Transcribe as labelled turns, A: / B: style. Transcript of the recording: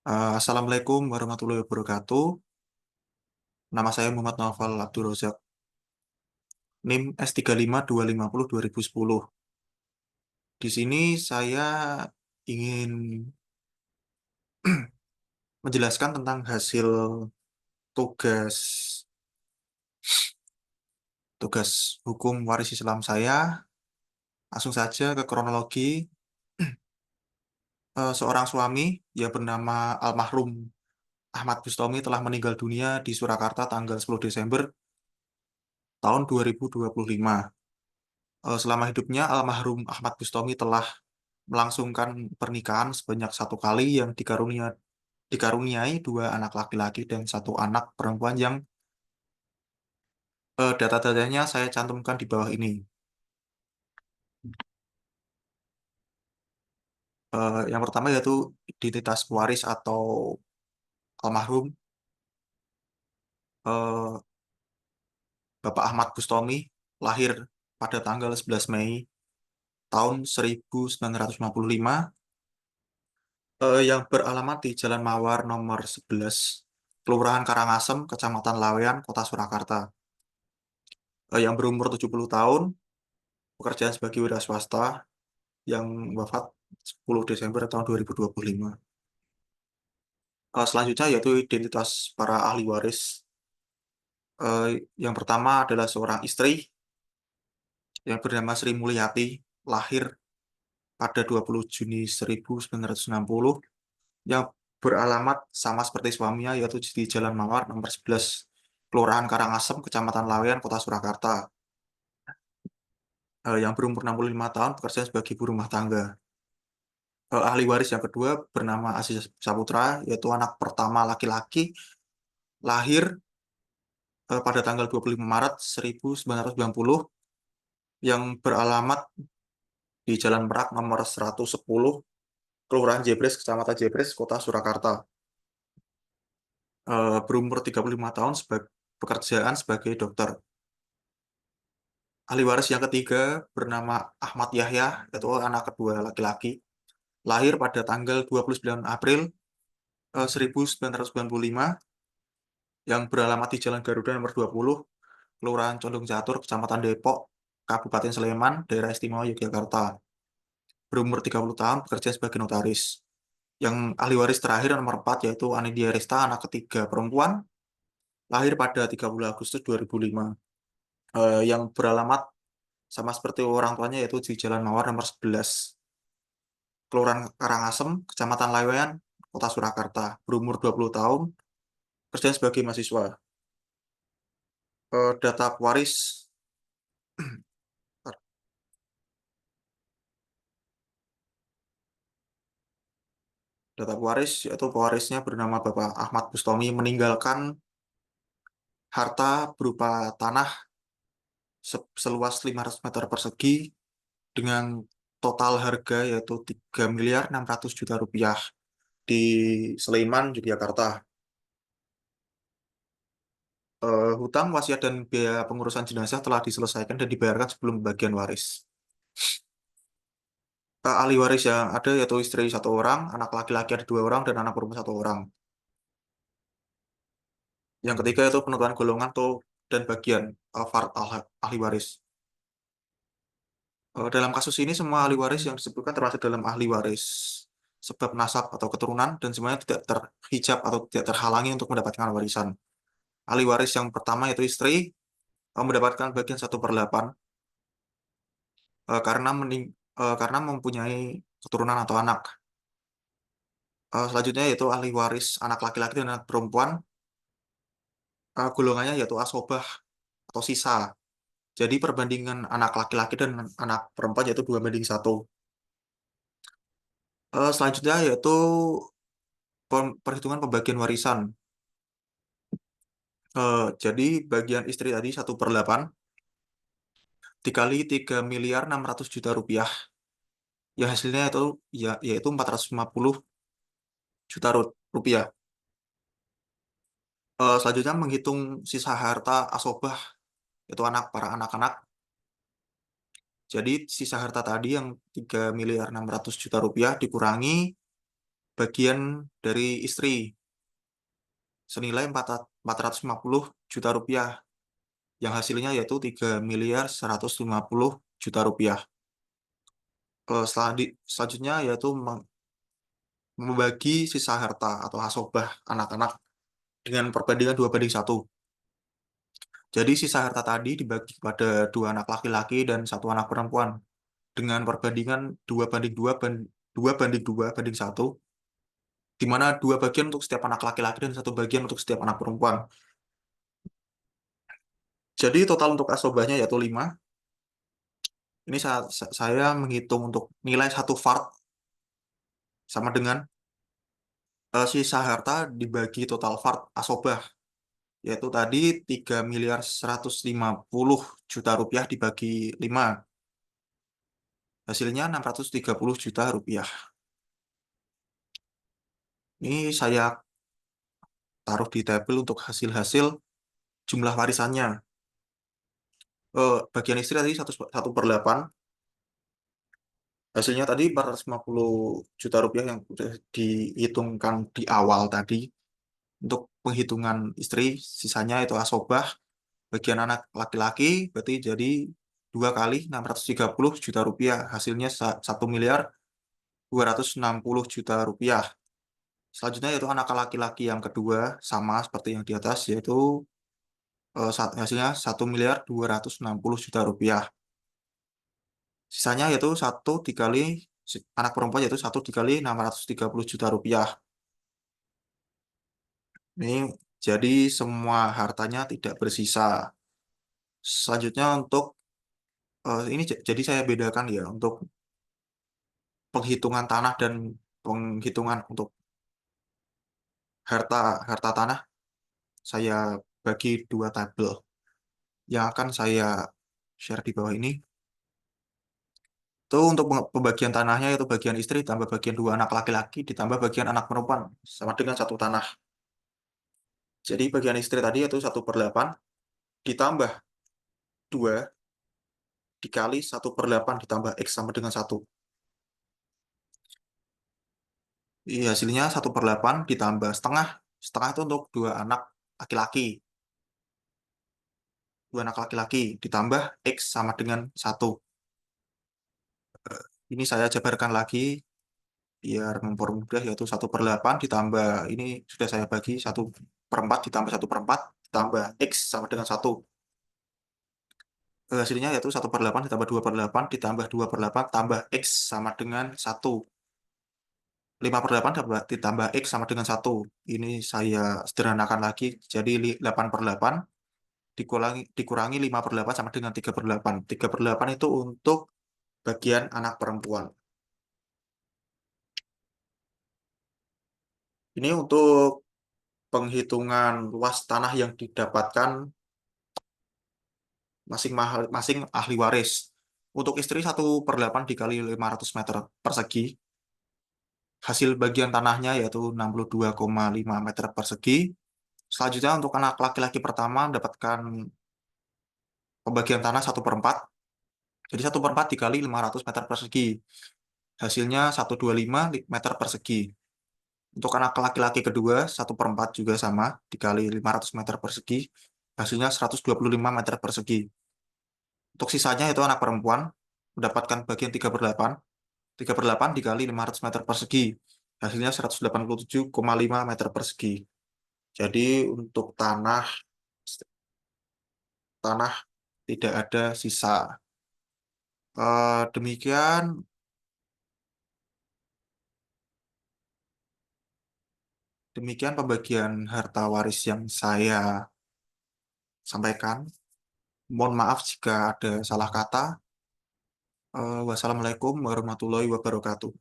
A: Assalamualaikum warahmatullahi wabarakatuh. Nama saya Muhammad Naufal Abdul Rozak, NIM S35250 2010. Di sini saya ingin menjelaskan tentang hasil tugas tugas hukum waris Islam saya. Langsung saja ke kronologi. Seorang suami yang bernama almarhum Ahmad Bustomi telah meninggal dunia di Surakarta tanggal 10 Desember tahun 2025. Selama hidupnya, almarhum Ahmad Bustomi telah melangsungkan pernikahan sebanyak satu kali yang dikaruniai dua anak laki-laki dan satu anak perempuan yang data-datanya saya cantumkan di bawah ini. Yang pertama yaitu identitas pewaris atau almarhum eh, Bapak Ahmad Bustomi lahir pada tanggal 11 Mei tahun 1955, yang beralamat di Jalan Mawar nomor 11, Kelurahan Karangasem, Kecamatan Lawean, Kota Surakarta. Yang berumur 70 tahun, pekerjaan sebagai wira swasta, yang wafat 10 Desember tahun 2025. Selanjutnya yaitu identitas para ahli waris. Eh, yang pertama adalah seorang istri yang bernama Sri Mulyati, lahir pada 20 Juni 1960, yang beralamat sama seperti suaminya, yaitu di Jalan Mawar nomor 11, Kelurahan Karangasem, Kecamatan Lawean, Kota Surakarta. Yang berumur 65 tahun, bekerja sebagai ibu rumah tangga. Ahli waris yang kedua bernama Aziz Saputra, yaitu anak pertama laki-laki, lahir pada tanggal 25 Maret 1990, yang beralamat di Jalan Merak nomor 110, Kelurahan Jebres, Kecamatan Jebres, Kota Surakarta. Berumur 35 tahun, pekerjaan sebagai dokter. Ahli waris yang ketiga bernama Ahmad Yahya, yaitu anak kedua laki-laki, lahir pada tanggal 29 April 1995, yang beralamat di Jalan Garuda nomor 20, Kelurahan Condong Catur, Kecamatan Depok, Kabupaten Sleman, Daerah Istimewa Yogyakarta. Berumur 30 tahun, bekerja sebagai notaris. Yang ahli waris terakhir nomor 4 yaitu Anidia Resta, anak ketiga perempuan, lahir pada 30 Agustus 2005, yang beralamat sama seperti orang tuanya, yaitu di Jalan Mawar nomor 11, Kelurahan Karangasem, Kecamatan Lawean, Kota Surakarta. Berumur 20 tahun, kerja sebagai mahasiswa. Data pewaris. Data pewaris yaitu pewarisnya bernama Bapak Ahmad Bustomi, meninggalkan harta berupa tanah seluas 500 meter persegi dengan total harga yaitu 3.600.000.000 rupiah di Sleman, Yogyakarta. Hutang, wasiat, dan biaya pengurusan jenazah telah diselesaikan dan dibayarkan sebelum pembagian waris. Ahli waris yang ada yaitu istri satu orang, anak laki-laki ada dua orang, dan anak perempuan satu orang. Yang ketiga itu penentuan golongan atau dan bagian fard ahli waris. Dalam kasus ini semua ahli waris yang disebutkan termasuk dalam ahli waris sebab nasab atau keturunan, dan semuanya tidak terhijab atau tidak terhalangi untuk mendapatkan warisan. Ahli waris yang pertama yaitu istri mendapatkan bagian 1/8 karena karena mempunyai keturunan atau anak. Selanjutnya yaitu ahli waris anak laki-laki dan anak perempuan, golongannya yaitu asobah atau sisa. Jadi perbandingan anak laki-laki dan anak perempuan yaitu 2:1. Selanjutnya yaitu perhitungan pembagian warisan. Jadi bagian istri tadi 1/8 dikali 3.600.000.000 rupiah. Ya hasilnya itu ya yaitu 450 juta rupiah. Selanjutnya menghitung sisa harta asobah, itu para anak-anak. Jadi sisa harta tadi yang 3.600.000.000 rupiah dikurangi bagian dari istri senilai 450.000.000 rupiah, yang hasilnya yaitu 3.150.000.000 rupiah. Selanjutnya yaitu membagi sisa harta atau hasobah anak-anak dengan perbandingan 2:1. Jadi sisa harta tadi dibagi kepada 2 anak laki-laki dan 1 anak perempuan dengan perbandingan 2:2 banding 1, di mana 2 bagian untuk setiap anak laki-laki dan 1 bagian untuk setiap anak perempuan. Jadi total untuk asobahnya yaitu 5. Ini saya menghitung untuk nilai satu fard sama dengan sisa harta dibagi total fard asobah, yaitu tadi 3.150.000.000 rupiah dibagi 5. Hasilnya 630 juta rupiah. Ini saya taruh di tabel untuk hasil-hasil jumlah warisannya. Bagian istri tadi 1/8. Hasilnya tadi 450 juta rupiah yang sudah dihitungkan di awal tadi. Untuk penghitungan istri, sisanya itu asobah. Bagian anak laki-laki berarti jadi 2 kali 630 juta rupiah. Hasilnya 1.260.000.000 rupiah. Selanjutnya yaitu anak laki-laki yang kedua, sama seperti yang di atas, yaitu hasilnya 1.260.000.000 rupiah. Sisanya yaitu anak perempuan yaitu 1 dikali 630 juta rupiah. Ini jadi semua hartanya tidak bersisa. Selanjutnya untuk ini jadi saya bedakan ya untuk penghitungan tanah dan penghitungan untuk harta harta tanah, saya bagi 2 tabel yang akan saya share di bawah ini. Itu untuk pembagian tanahnya yaitu bagian istri tambah bagian 2 anak laki-laki ditambah bagian anak perempuan sama dengan 1 tanah. Jadi bagian istri tadi yaitu 1/8 ditambah 2 dikali 1/8 ditambah X sama dengan 1. Iya, hasilnya 1/8 ditambah setengah. Setengah itu untuk 2 anak laki-laki. 2 anak laki-laki ditambah X sama dengan 1. Ini saya jabarkan lagi biar mempermudah, yaitu 1/8 ditambah ini sudah saya bagi 1/4 ditambah 1/4 ditambah X sama dengan 1. Hasilnya yaitu 1/8 ditambah 2/8 ditambah 2/8 tambah X sama dengan 1. 5/8 ditambah X sama dengan 1. Ini saya sederhanakan lagi, jadi 8/8 dikurangi 5/8 sama dengan 3/8. 3/8 itu untuk bagian anak perempuan. Ini untuk penghitungan luas tanah yang didapatkan masing-masing ahli waris. Untuk istri 1/8 dikali 500 meter persegi. Hasil bagian tanahnya yaitu 62,5 meter persegi. Selanjutnya untuk anak laki-laki pertama mendapatkan pembagian tanah 1/4. Jadi 1/4 dikali 500 meter persegi. Hasilnya 125 meter persegi. Untuk anak laki-laki kedua 1/4 juga sama dikali 500 meter persegi. Hasilnya 125 meter persegi. Untuk sisanya itu anak perempuan mendapatkan bagian 3/8. 3/8 dikali 500 meter persegi. Hasilnya 187,5 meter persegi. Jadi untuk tanah tanah tidak ada sisa. Demikian demikian pembagian harta waris yang saya sampaikan. Mohon maaf jika ada salah kata. Wassalamualaikum warahmatullahi wabarakatuh.